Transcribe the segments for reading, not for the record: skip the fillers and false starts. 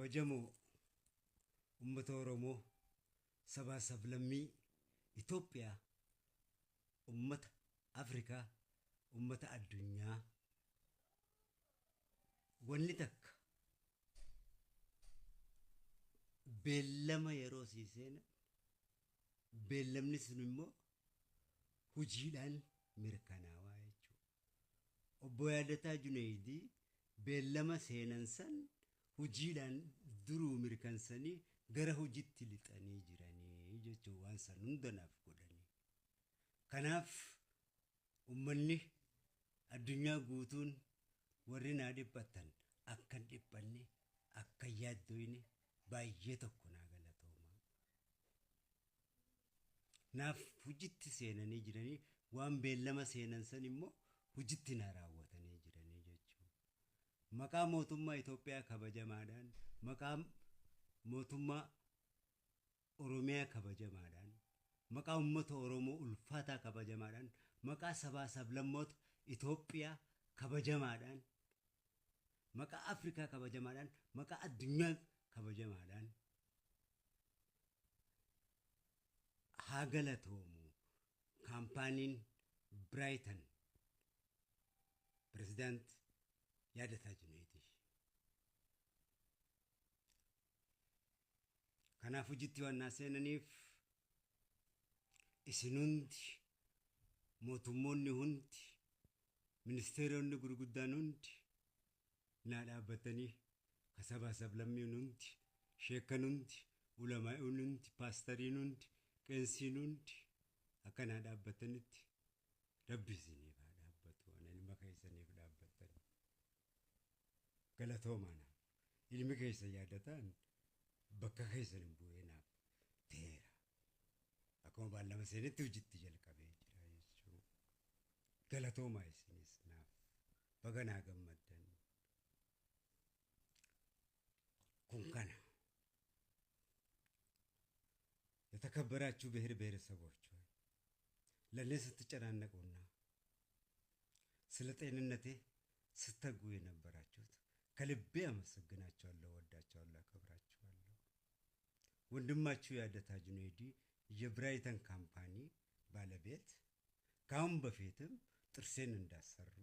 kabajamoo ummata Oromoo sabaa sablammii Itoophiyaa ummata Afrikaa ummata addunyaa wanni takka beellama yeroo siiseena beellamni sun immoo hujiidhaan mirkanaawaa jechuudha. Obbo Yaadataa Junaydii beellama seenan san hujiidhaan duruu mirkansanii gara hojiitti lixanii jiranii jechuun waan san hundanaaf godhanii. Kanaaf ummanni addunyaa guutuun warri naa dhiphatan akkan dhiphanne akka yaaddoyne baay'ee tokko naa galatoomaa. Naaf hojiitti seenanii jiranii waan beellama seenan san immoo hojiitti naa raawwatanii jiranii jechuudha. Maqaa mootummaa Itoophiyaa kabajamaadhaan maqaa mootummaa Oromiyaa kabajamaadhaan maqaa uummata Oromoo ulfaataa kabajamaadhaan maqaa sabaa sablammoota Itoophiyaa kabajamaadhaan maqaa Afrikaa kabajamaadhaan maqaa addunyaa kabajamaadhaan haa galatoomu kaampaaniin Brighton President Yaadataa Junaydii. Kanaaf hojiitti waan seenaniif isin hundi mootummoonni hundi ministeeronni gurguddaan hundi naa dhaabbatanii kasabaa sablammiin hundi sheekan hundi ulamaa'uun hundi paastariin hundi qeensiin hundi akka naa dhaabbatanitti rabbi isiniif haa dhaabbatu waan ilma keessaniif dhaabbatan galatoomaana ilmi keessa yaadataan bakka keessan hin bu'eenaaf teera akkuma baallama seenitti hojiitti jalqabee jira jechuudha. Galatoomaa isinis naaf baga naa gammaddan kun kana የተከበራችሁ ብሔር ብሔረሰቦች ሆይ ለኔ ስትጨናነቁና ስለ ጤንነቴ ስትተጉ የነበራችሁት ከልቤ አመሰግናችኋለሁ፣ ወዳችኋለሁ፣ አከብራችኋለሁ። ወንድማችሁ ያደታ ጁኔዲ የብራይተን ካምፓኒ ባለቤት ካሁን በፊትም ጥርሴን እንዳሰሩ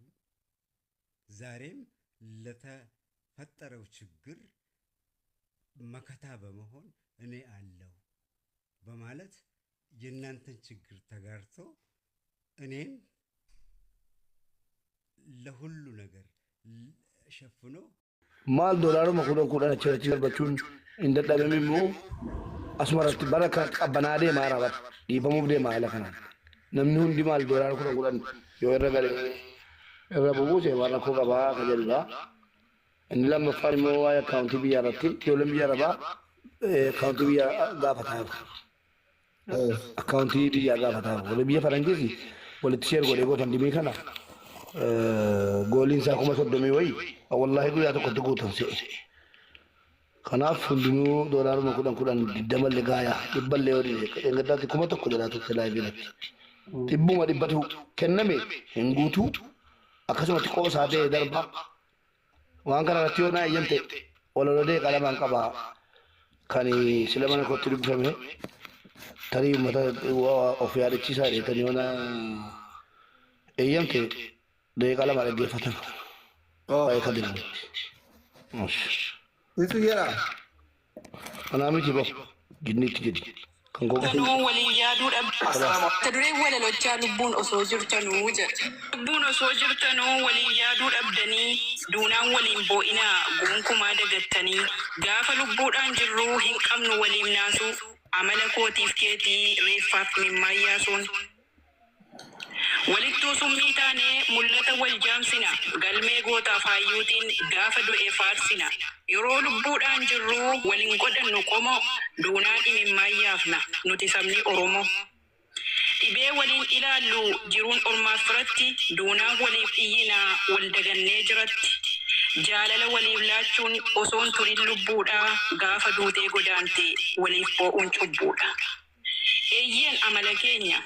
ዛሬም ለተፈጠረው ችግር መከታ በመሆን እኔ አለው በማለት የናንተን ችግር ተጋርቶ እኔን ለሁሉ ነገር ሸፍኖ ማል ዶላሩ መኩዶን ቸርች በቹን እንደደበሚሙ አስመራት በረከት ቀበናዴ ማራባት ዲበሙብዴ ማለከና ነምኑ እንዲ ማል ዶላሩ ኩዶን የወረገለ ረቡቡ ሲዋራኮ ገባ ከጀልባ እንለም ፈርሞ አካውንት ቢያረቲ ዶለም ቢያረባ አካውንት ቢያ ጋፈታ አካውንቲ ዲያ ጋፈታ ወለ ቢያ ፈረንጂሲ ወለ ትሸር ጎሌ ጎተን ዲሜ ከና ጎሊን ሳኩመ ሰደሚ ወይ ወላሂ ጉያ ተቆጥቁ ተንሲ ከናፍ ሁሉ ዶላሩ መኩዳን ዲደመል ጋያ ይበል ይወዲ እንገዳት ኩመ ተቆ ደላቱ ተላይ ቢለት ቲቡማ ዲበቱ ከነሜ እንጉቱ አከሰመት ቆሳቴ ደርባ ዋንከራ ረቲዮና የምቴ ወለሎዴ ቀለማን ቀባ ከኒ ስለማን ኮትሪ ብፈሜ ተሪ መታ ኦፊያለቺ ሳይደ ተኒዮና እየምቴ ደቃላ ማለገ ፈተን አይ ከድነ እሺ እሱ የራ አናሚቲ በ ጅኒት ጅዲ ከንጎ ወሊያዱ ተድሬ ወለሎቻ ልቡን ኦሶ ጅርተኑ ልቡን ኦሶ ጅርተኑ ወሊያዱ ደብደኒ ዱናን ወሊን ቦኢና ጎንኩማ ደገተኒ ጋፈ ልቡዳን ጅሩ ሂንቀምኑ ወሊም ናሱ አመለኮቲፍ ኬቲ ሬፋፍ ሚማያሱን ወሊቱ ሱሚታኔ ሙለተ ወልጃምሲና ገልሜ ጎታ ፋዩቲን ጋፈ ዱኤ ፋርሲና የሮ ልቡዳን ጅሩ ወሊን ጎደኑ ቆሞ ዱናን ሚማያፍና ኑቲ ሰምኒ ኦሮሞ ኢቤ ወሊን ኢላሉ ጅሩን ኦርማስ ፍረቲ ዱናን ወሊፍ ኢይና ወልደገኔ ጅረቲ jaalala waliif laachuun osoon turin lubbuudha gaafa duutee godaante waliif boo'uun cubbuudha. Eeyyeen amala keenya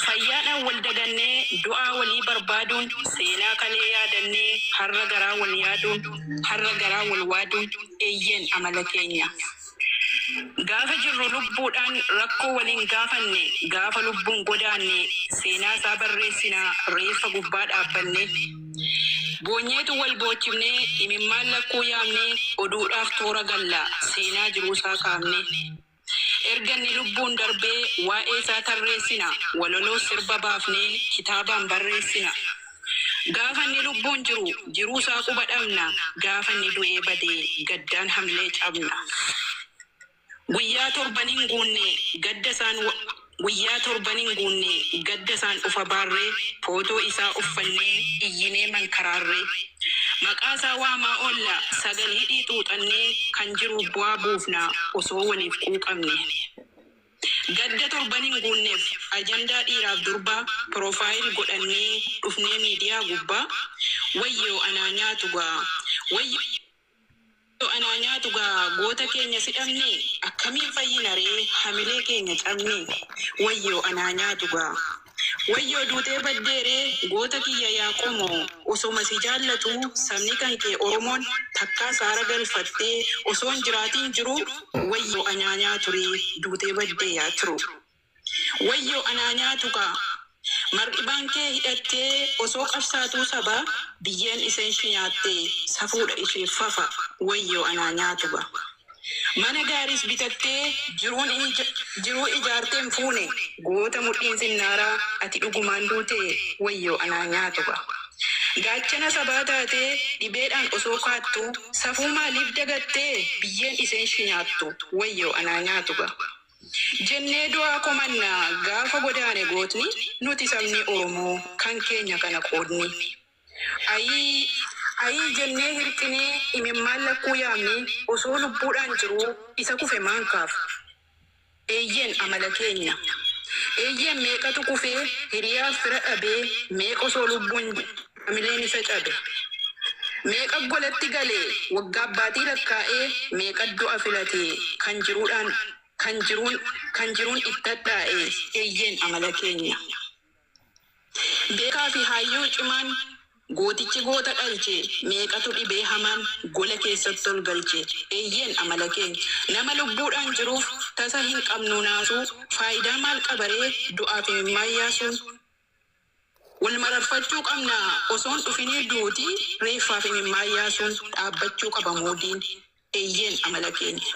Fayyaadhaan wal dagannee du'aa walii barbaaduun seenaa kalee yaadannee har'a garaa wal yaaduun har'a garaa wal waaduun eeyyeen amala keenya. Gaafa jirru lubbuudhaan rakkoo waliin gaafanne gaafa lubbuun godaanne seenaa isaa barreessinaa reeffa gubbaa dhaabbanne. Boonyeetu wal boocifnee imimmaan lakkuu yaamne oduudhaaf toora galla seenaa jiruusaa kaafne. Erganni lubbuun darbee waa'ee isaa tarreessina waloloo sirba baafnee kitaabaan barreessina. Gaafa inni lubbuun jiruusaa quba dhabna gaafa inni du'ee badee gaddaan hamlee cabna. Guyyaa torban hin guunne gadda isaan ufa baarree footoo isaa uffannee iyyinee mankaraarree. Maqaa isaa waamaa olla sagalee dhiixuuxannee kan jiru bu'aa buufna osoo waliif quuqamne. Gadda torban hin guunneef ajandaa dhiiraaf durbaa piroofaayil godhannee dhufnee miidiyaa gubbaa. Wayyoo anaa nyaatu gaa goota keenya sidhamne akkamiin fayyina ree hamilee keenya cabne. Wayyoo anaa nyaatu gaa. Wayyoo duutee baddeeree goota kiyya yaa qomoo osoma si jaallatu sabni kan kee Oromoon takkaa saara galfattee osoon jiraatiin jiru. Wayyoo anaa nyaatu ree duutee baddee yaa turu. Wayyoo anaa nyaatu gaa. Mar'ibaan kee hidhattee osoo qabsaatuu sabaa biyyeen isheen nyaattee safuudha ishee fafa. Wayyoo anaa nyaatu gaa. Mana gaaris bitattee jiruu ijaarteen fuune goota mudhiin sinnaaraa ati dhugumaan duutee. Wayyoo anaa nyaatu gaa. Gaachana sabaa taatee dhibeedhaan osoo kaattu safuu maaliif dagattee biyyeen isheen nyaattu. Wayyoo anaa nyaatu gaa. Jennee du'aa komannaa gaafa godaane gootni nuti sabni Oromoo kan keenya kana qoodni. Ayii jennee hirqinee imimmaan lakkuu yaamne osoo lubbuudhaan jiru isa kufe maankaaf. Eeyyeen amala keenya. Eeyyeen meeqatu kufee hiriyaaf fira dhabee meeqa osoo lubbuun hamileen isa cabe. Meeqa golatti galee waggaa abbaatii lakkaa'ee meeqa du'a filatee kan jiruun itti hadhaa'e. Eeyyeen amala keenya. Beekaa fi hayyuu cimaan gootichi goota dhalche meeqatu dhibee hamaan gola keessatti ol galche. Eeyyeen amala keenya. Nama lubbuudhaan jiruuf tasa hin qabnu naasuu faayidaa maal qabaree du'aaf imimmaan yaasuun. Wal mararfachuu qabna osoon dhufinii duuti reeffaaf imimmaan yaasuun dhaabbachuu qaba moodiin. Eeyyeen amala keenya.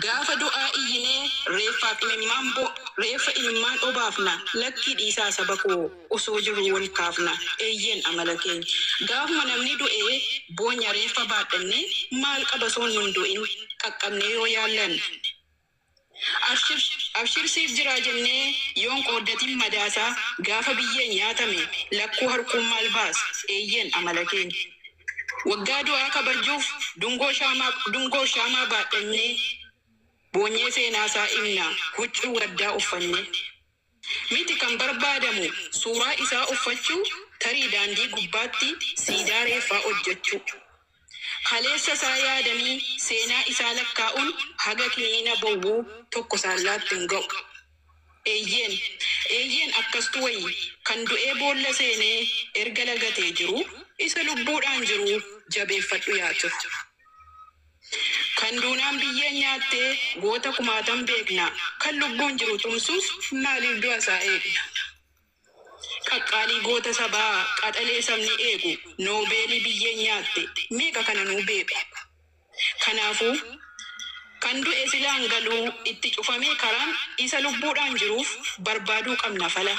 Gaafa du'aa iyyinee reeffa imimmaan obaafna lakkii dhiisaa saba koo osoo jiru wal kaafna. Eeyyeen amala keenya. Gaafuma namni du'ee boonya reeffa baadhanne maal qaba soon nun du'in qaqqabnee yoo yaallan. Abshirsiif jira jennee yoon qooddatiin madaasaa gaafa biyyeen nyaatame lakkuu harkuun maal baas. Eeyyeen amala keenya. Waggaa du'aa kabajuuf dungoo shaamaa baadhannee boonyee seenaasaa imna huccuu gaddaa uffanne. Miti kan barbaadamu suuraa isaa uffachuu tarii daandii gubbaatti siidaa reeffaa hojjechuu. Kaleessa isaa yaadanii seenaa isaa lakkaa'uun haga kiniina bowwuu tokko saallaatti hin ga'u. Eeyyeen akkastu wayii kan du'ee boolla seenee erga lagatee jiru isa lubbuudhaan jiru jabeeffadhu yaa turu. Kan duunaan biyyeen nyaattee goota kumaatan beekna kan lubbuun jiru tumsuuf maaliif du'a isaa eegna. Qaqqaalii goota sabaa qaxalee sabni eegu noobeelii biyyeen nyaatte meeqa kana nuu beeku. Kanaafuu kan du'e silaan galuu itti cufamee karaan isa lubbuudhaan jiruuf barbaaduu qabna fala.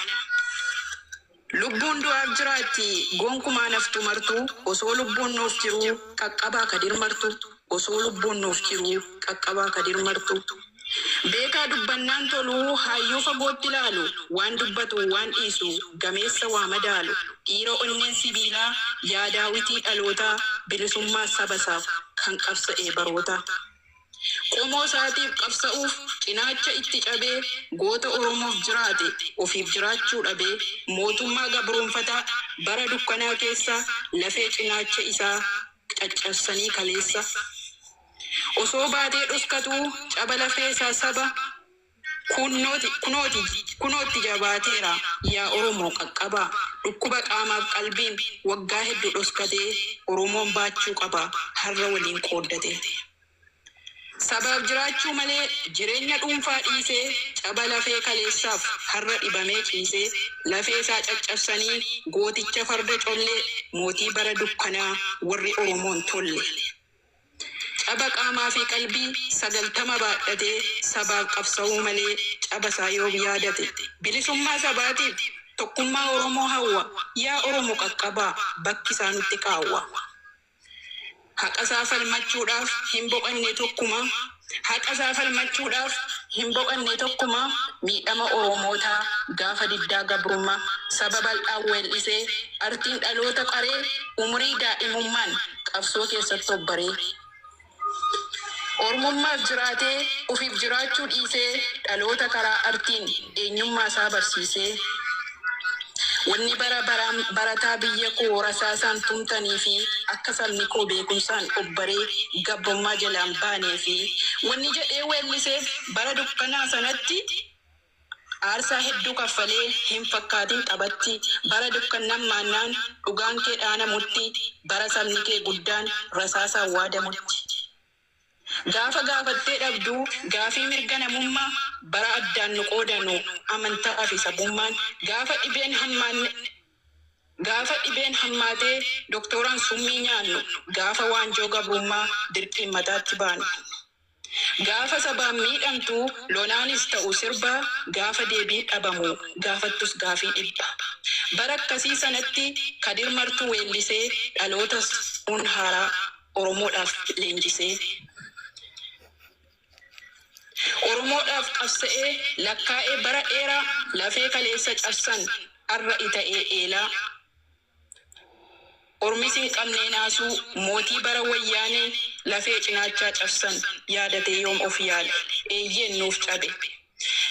Lubbuun du'aaf jiraatti gonkumaa naftu martu osoo lubbuun nuuf jiru qaqqabaa ka dirmartu. Osoo lubbuun nuuf jiru qaqqabaa ka dirmartu. Beekaa dubbannaan toluu hayyuu fagootti ilaalu waan dubbatu waan dhiisu gameessa waa madaalu. Dhiira onneen sibiilaa yaadaawitii dhalootaa bilisummaa sabasaaf kan qabsa'ee baroota. Qomoo isaatiif qabsa'uuf cinaacha itti cabee goota Oromoof jiraate ofiif jiraachuu dhabee mootummaa gabroonfataa bara dukkanaa keessa lafee cinaacha isaa caccabsanii kaleessa. Osoo baatee dhuskatu caba lafee isaa saba kunooti jabaateera yaa Oromoo qaqqaba dhukkuba qaamaaf qalbiin waggaa hedduu dhoskatee Oromoon baachuu qaba har'a waliin qooddate. Sabab jiraachuu malee jireenya dhuunfaa dhiisee caba lafee kaleessaaf har'a dhibamee ciisee lafee isaa caccabsanii gooticha farda collee mootii bara dukkanaa warri Oromoon tolle. Caba qaamaa fi qalbii 90 baadhatee sabaaf qabsa'uu malee caba isaa yoo yaadate bilisummaa sabaatiif tokkummaa Oromoo hawwa yaa Oromoo qaqqabaa bakki isaa nutti kaawwa. Haqa isaa falmachuudhaaf hin boqanne tokkuma miidhama Oromootaa gaafa diddaa gabrummaa sababa bal'aa artiin dhaloota qaree umurii daa'imummaan qabsoo keessatti obbaree. Oromummaaf jiraatee ufiif jiraachuu dhiisee dhaloota karaa artiin eenyummaa isaa barsiisee. Wanni barataa biyya koo rasaasaan tumtanii fi akka sabni koo beekumsaan obbaree gabbummaa jalaan baanee fi wanni jedhee weellisee bara dukkanaa sanatti aarsaa hedduu kaffalee hin fakkaatin taphatti bara dukkannammaannaan dhugaan kee dhaanamutti bara sabni kee guddaan rasaasaan waadamutti. Gaafa gaafattee dhabduu gaafii mirga namummaa bara addaan nu qoodanu amantaa fi sabummaan gaafa dhibeen hammaatee doktoraan summii nyaannu gaafa waanjoo gabrummaa dirqiin mataatti baanu. Gaafa sabaan miidhamtu lonaanis ta'u sirbaa gaafa deebiin dhabamu gaafattus gaafii dhibba. Bara akkasii sanatti Kadir Martuu weellisee dhalootas haaraa Oromoodhaaf leenjisee. Oromoodhaaf qabsa'ee lakkaa'ee bara dheeraa lafee kaleessa cabsan arra ita'ee eelaa. Ormis hin qabnee naasuu mootii bara wayyaanee lafee cinaachaa cabsan yaadatee yoom of yaada eeyyeen nuuf cabe.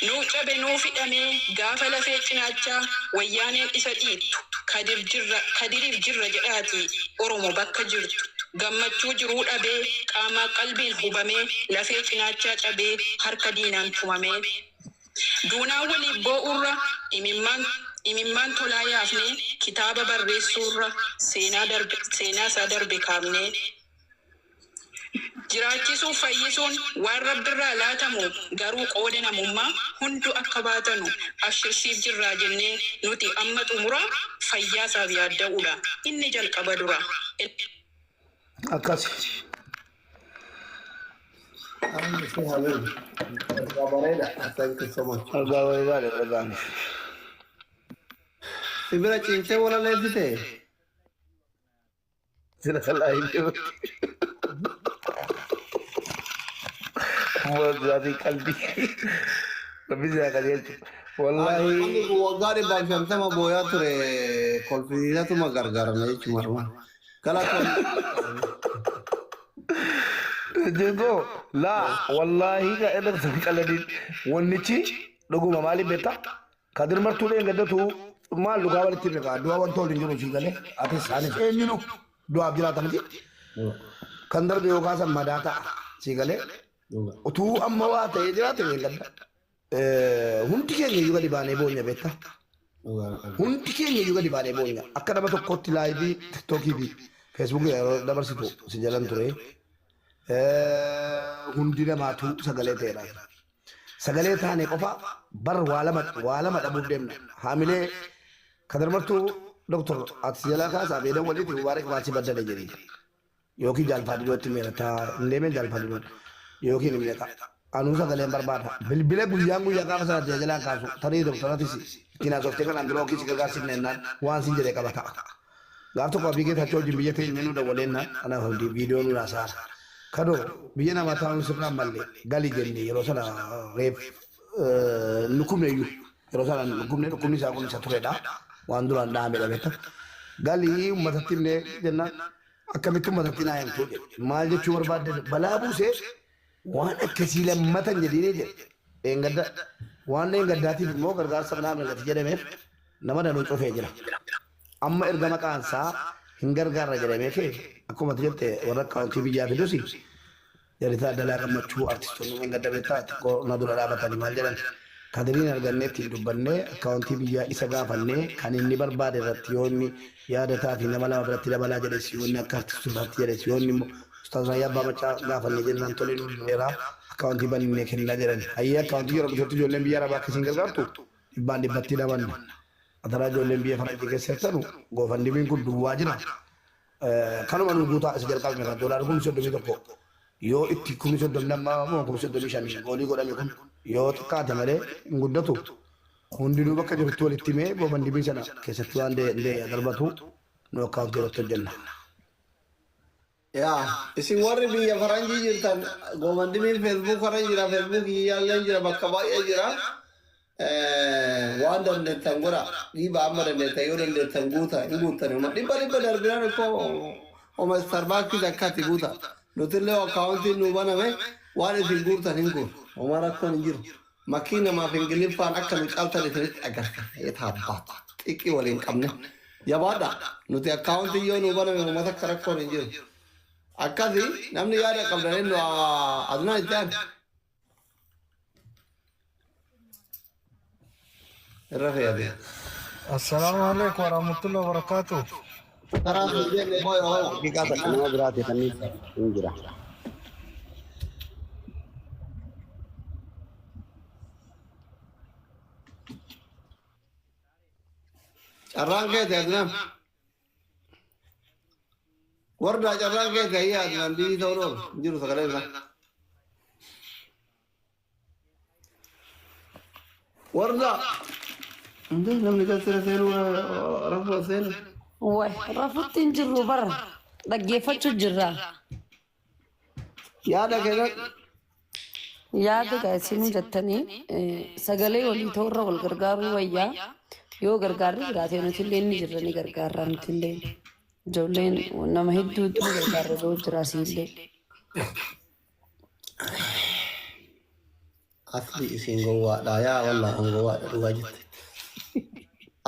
Nuuf cabe nuuf hidhamee gaafa lafee cinaachaa wayyaaneen isa dhiittu kadiriif jirra jedhaati Oromoo bakka jirtu. Gammachuu jiruu dhabee qaamaa qalbiin hubamee lafee cinaachaa cabee harka diinaan tumamee. Duunaan waliif boo'urra imimmaan tolaa yaafnee kitaaba barreessuurra seenaa isaa darbe kaafnee. Jiraachisuuf fayyisuun waan rabbirraa laatamu garuu qooda namummaa hundu akka baatanu ashirsiif jirraa jennee nuti amma xumuraa fayyaasaaf yaadda'uudha inni jalqaba dura. Akkasi. Thank you so much. Sibira cinta wala lezite. Sila salah ini. Buat jadi kalbi. Tapi saya kalian. Wallahi. Wagari bangsa sama boya tu re. Kolfina tu magar-gar naik cuma rumah. Kalau Jego la wallahi ka edar san kaladin wonni ci dogo mamali beta Kadir Martuu le ngada tu ma luga wal tibe ka duwa wan tolin juro ci gale ati sane nyino duwa bila tamji kandar be yoga san madata ci gale tu amma wa ta yira te ngada hunti ke ngi yuga di bane bonya beta hunti ke ngi yuga di bane bonya akada ba to kotti live tiktok bi Facebook ya dabar situ si jalan ture hundina matu sagale tera sagale thane qofa bar walama dabub demna hamile Kadir Martuu doctor atsiyala ka sabe da wali mubarak ma ci badda jeri yoki jalfadi dotti merata ndeme jalfadi dot yoki ni meta anu sagale barbata bilbile buyangu ya ka sa jela ka su tari doctor atisi kina so tega nan bloki ci ga sin nan wan sin jere ka bata gafto ko bige ta choji biye te menu da walenna ana holdi video nu na sa kado biyana mata on sirna malle gali jenni yero sana ref nukumne yu yero sana nukumne sa kun satureda wandura ndambe da beta gali matatimne jenna akamitu matatina yan toje malje chumar badde balabu se wana kasila matan jedine je engada wana engadati mo gargar sabna me gati jede me namada no chofe jira amma ergama kansa hingargar jede me ke akkuma jette warra kaunti biyya fidusi jadi tak ada lagi macu artis tu mungkin ada beta ko nadura dapat tadi mal jalan kadiriin arganneetti dubbanne akkaawuntii biyyaa isa gaafanne kan inni barbaade irratti yoonni yaadataa fi nama lama biratti dabalaa jedhes yoonni akka artistuufaatti jedhes yoonni immoo ustaaz Raayyaa Abbaa Macaa gaafanne jennaan tolee nu dheeraa akkaawuntii bannee kennaa jedhan hayyee akkaawuntii yeroo dhufetti ijoolleen biyya arabaa akkasiin gargaartu dhibbaan dhibbatti dabanna ataraa ijoolleen biyya faranjii keessa jirtanu goofandimiin kun duwwaa jira kanuma nu guutaa isa jalqabne kan doolaara kuma soddomii tokko yoo itti kuma soddomii lammaa moo kuma soddomii shanii goolii godhame kun yoo xiqqaate malee hin guddatu hundinuu bakka jirtu walitti himee goofandimii sana keessatti waan darbatu nu akkaawuntii irratti hojjenna. Yaa isin warri biyya faranjii jirtan goofandimiin feesbuuk irra jira feesbuuk yaallee jira bakka baay'ee jira. Waan dandeettan godha dhiiba amma dandeettan yoo dandeettan guuta hin guuttan dhibba darbinaan ikkoo oma starbaakis akkatti guuta nutillee akkaawuntiin nu baname waan isin guurtan hin guur oma rakkoon hin jiru makkii namaaf ingiliffaan akka nu caaltan isinitti agarsiisa eetaabbaat xiqqii waliin qabne jabaadha nuti akkaawuntiin yoo nu baname uummata akka rakkoon hin jiru akkasi namni yaada qabdan nu adunaa itti aanu. السلام عليكم ورحمة الله وبركاته. Jarraan keessa adnaan wardaa jarraan keessa hiyyaa adnaan biyyi ta'uu dhoolu hin jiru sagalee isaa. Wardaa namni galtee seenuu rafuu seenu. Waay rafuutti hin jirru bara dhaggeeffachuu jirra. Yaada keessa. Yaada gaasiinuu jettanii sagalee walii ta'urra wal gargaaruu wayyaa yoo gargaarri jiraate nuti illee inni jirra ni gargaarra nuti illee ijoolleen nama hedduutu gargaarra yoo jiraasi illee. Asli isin gowwaadha yaa wallah an gowwaadha dhugaa jette.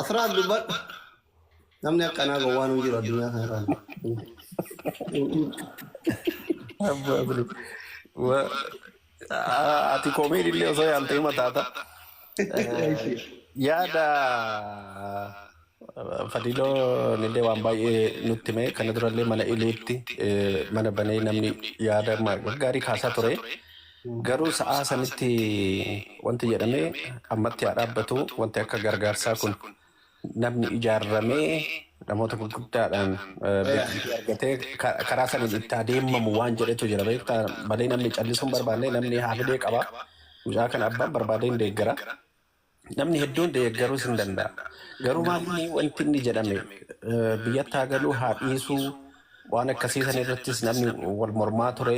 Asraa dubbadhu namni akkanaa gowwaan hin jiru addunyaa kana irraa. Ati koomii illee osoo yaaltee mataata. Yaada fadiloo nillee waan baay'ee nutti hime kana durallee mana ileetti mana banee namni yaada gaarii kaasaa ture. Garuu sa'aa sanitti wanti jedhamee ammatti haa dhaabbatu wanti akka gargaarsaa kun namni ijaarramee namoota gurguddaadhaan argatee karaa saniin itti adeemamu waan jedhetu jira beektaa malee namni callisuun barbaanne namni haamilee qaba mucaa kana abbaan barbaadee hin deeggara namni hedduun deeggaruus hin danda'a garuu maalni wanti inni jedhame biyyatti haa galuu haa dhiisuu waan akkasii san irrattis namni wal mormaa ture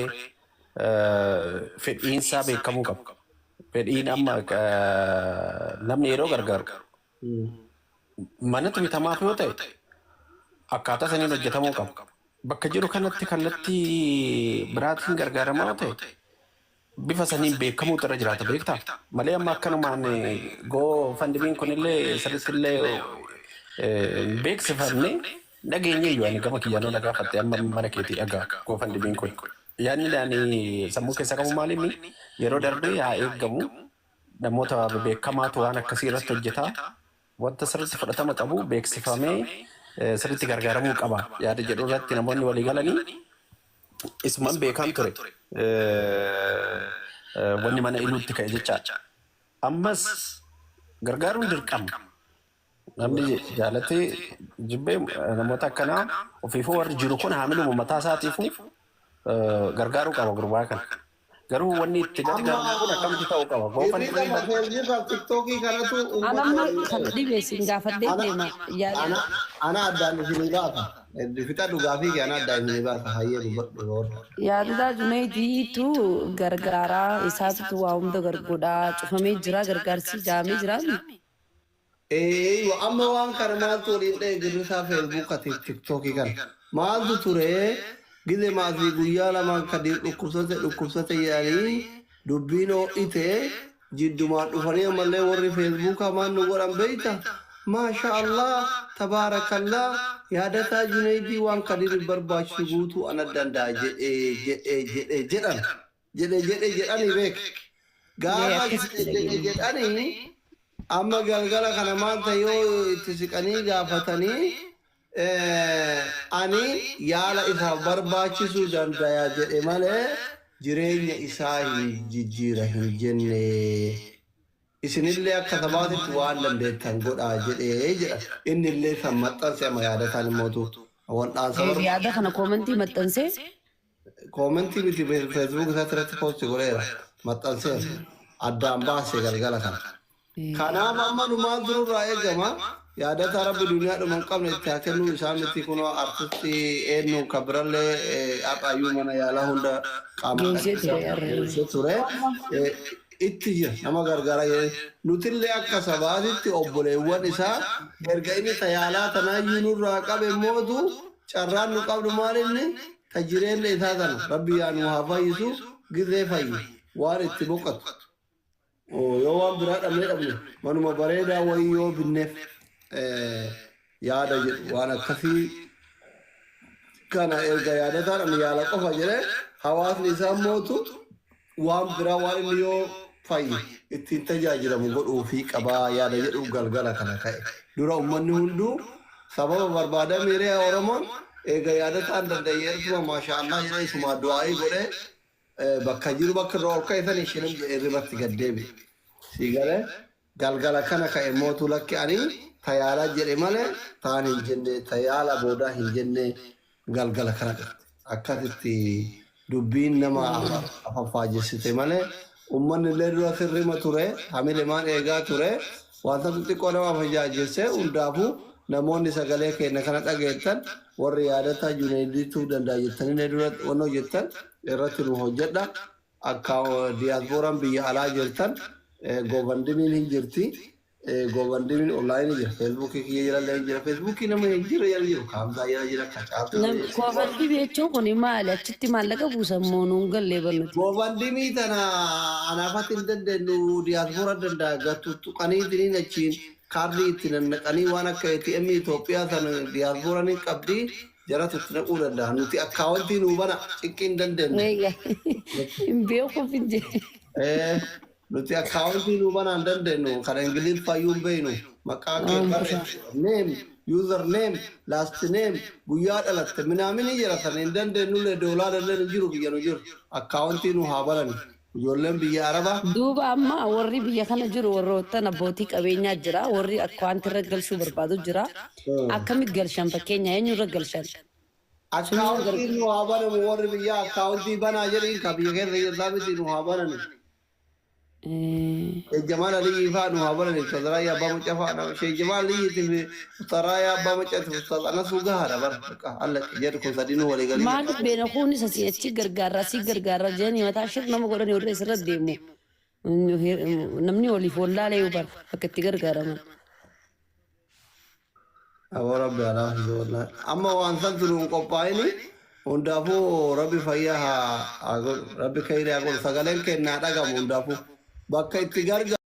fedhiinsaa beekamuu qaba. Fedhiin amma namni yeroo gargaaru manatti bitamaaf yoo ta'e akkaataa saniin hojjetamuu qaba. Bakka jiru kanatti kallattii biraatiin gargaaramaa yoo ta'e bifa saniin beekamuutu irra jiraata beektaa. Malee amma akkanumaan GoFundMe'n kunillee sirrittillee beeksifamne dhageenya iyyuu ani gama kiyyaanoo dhagaafatte amma mana keetii dhagaa GoFundMe'n kun. Yaanni daanii sammuu keessa qabu maaliin yeroo darbee haa eeggamu namoota beekamaatu waan akkasii irratti hojjetaa wanta sirriitti fudhatama qabu beeksifamee sirriitti gargaaramuu qaba yaada jedhu irratti namoonni walii galanii isumaan beekan ture wanni mana iluutti ka'e jechaadha. Ammas gargaaruun dirqama. Namni jaalatee jibbee namoota akkanaa ofiifuu warri jiru kun haamiluma mataa isaatiifuu gargaaruu qaba gurbaa kana. Garuu wanni itti gargaaru kun akkamitti ta'uu qaba? Anamma kan dhibeessin gaafadhee deema yaada. Ana addaan isinii baasa. Fixa dhugaatii kee ana addaan isinii baasa. Hayyee dubbadhu. Yaadadaa Junayidiitu gargaaraa isaatu waa hunda gargodhaa cufamee jira gargaarsi jaamee jira. Amma waan kana maaltu waliin dha'e jiru isaa feesbuuka tiktookii kana. Maaltu turee? Gile maatii guyyaa lamaan kadii dhukkubsate yaanii dubbiin ho'ite jiddumaan dhufanii ammallee warri feesbuukaa maan nu godhan beeyta. Maasha Allah tabaarakallaa yaadataa Junaydii waan kadii barbaachisu guutuu ana danda'a jedhanii beek. gaafa jedhanii amma galgala kana maanta yoo itti siqanii gaafatanii ani yaala isaa barbaachisuu danda'a jedhe malee jireenya isaa hin jijjiira hin jenne isinillee akka sabaatitti waan dandeettan godhaa jedhee jedha innillee kan maxxanse ama yaadataan mootu waldhaansa yaada kana koomentii maxxansee koomentii miti feesbuuk isaatti irratti poosti godheera maxxansee addaan baasee galgala kana kanaaf amma dhumaan tururraa eegama yaadata rabbi duniyaa dhuman qabne itti haa kennuu isaan miti kunoo artistii eenyu kabirallee aqaayyuu mana yaalaa hunda qaama ture itti jira nama gargaara nutillee akka sabaatitti obboleewwan isaa erga inni tajaajilaa tanaayyuu nurraa qabe mootu carraan nu qabdu maalinni tajireenya isaa tana rabbi yaa nu haa fayyisu gizee fayyu waan itti boqotu yoo waan biraa dhabne manuma bareedaa wayii yoo binneef yaada jedhu waan akkasii kana erga yaadataan yaala qofa jedhee hawaasni isaa mootu waan biraa waan inni yoo fayyi ittiin tajaajilamu godhuu fi qabaa yaada jedhu galgala kana ka'e dura ummanni hunduu sababa barbaada miiree oromoon eega yaadataan danda'eertuma maashaallah jedhee isuma du'aa'ii godhee bakka jiru bakka irra ol ka'e san isheenim irratti gaddeebi siigalee galgala kana ka'e mootu lakki ani tayaala jedhe malee taan hin jenne tayaala boodaa hin jenne galgala kana akkasitti dubbiin nama afaffaajesite malee ummanni illee dura sirrima ture hamile maan eegaa ture wanta xixiqqoo nama fayyaajeesse hundaafuu namoonni sagalee keenya kana dhageettan warri yaadataa juneediituu danda'a jettanii dura waan hojjettan irratti nu hojjedha akka diyaaspooraan biyya alaa jirtan goobandimiin hin jirti goobandimiin onlaayinii jira feesbuukii kiyya jira jira feesbuukii nama hin jira jiru kaamsaa jira kacaatu goobandimii jechuun kun maali achitti maallaqa buusan moonuun gallee bal'atu goobandimii tana anaafatti hin dandeenyu diyaaspoora danda'a gattuqanii diniin achiin kaardii itti nannaqanii waan akka ATM Itoophiyaa sana diyaaspooranii qabdii jaratu itti naquu danda'a nuti akkaawwantii nuu bana ciqqii hin dandeenyu hin beekuuf hin jedhe nuti akkaawwantii nuu bana hin dandeenyu kan ingiliif fayyuu hin beeknu maqaa kee name user name last name guyyaa dhalatte minaamini jira sana hin dandeenyullee doolaara illee nu jiru biyya nu jiru akkaawwantii nu haa baran ijoolleen biyya arabaa duuba amma warri biyya kana jiru warroottan abbootii qabeenyaa jira warri akkaawwantii irra galchuu barbaadu jira akkamitti galchan fakkeenya eenyu irra galchan akkaawwantii nu haa banamu warri biyya akkaawwantii banaa jedhiin ka biyya keessa jirtaa miti nu haa banan Jamal Ali Ifa nu haa banan Ustadraa yaa abbaa macaa fa'aadha Sheekh Jamal Ali Ustadraa yaa abbaa macaati Ustadhaa suugaa haadha bara alla jedhu kun sadii walii galii maaliif beena kun isa si achi gargaarraa si gargaarraa jedhanii mataa shir nama godhanii warra isirra deemu namni waliif wallaalee yoo bara akka itti gargaaraman. Aboo rabbi alaa wallah amma waan santu nuun qophaa'ini hundaafuu rabbi fayyaa haa godhu rabbi khayrii haa godhu sagaleen kennaa dhagamu hundaafuu bakka itti gargaaru.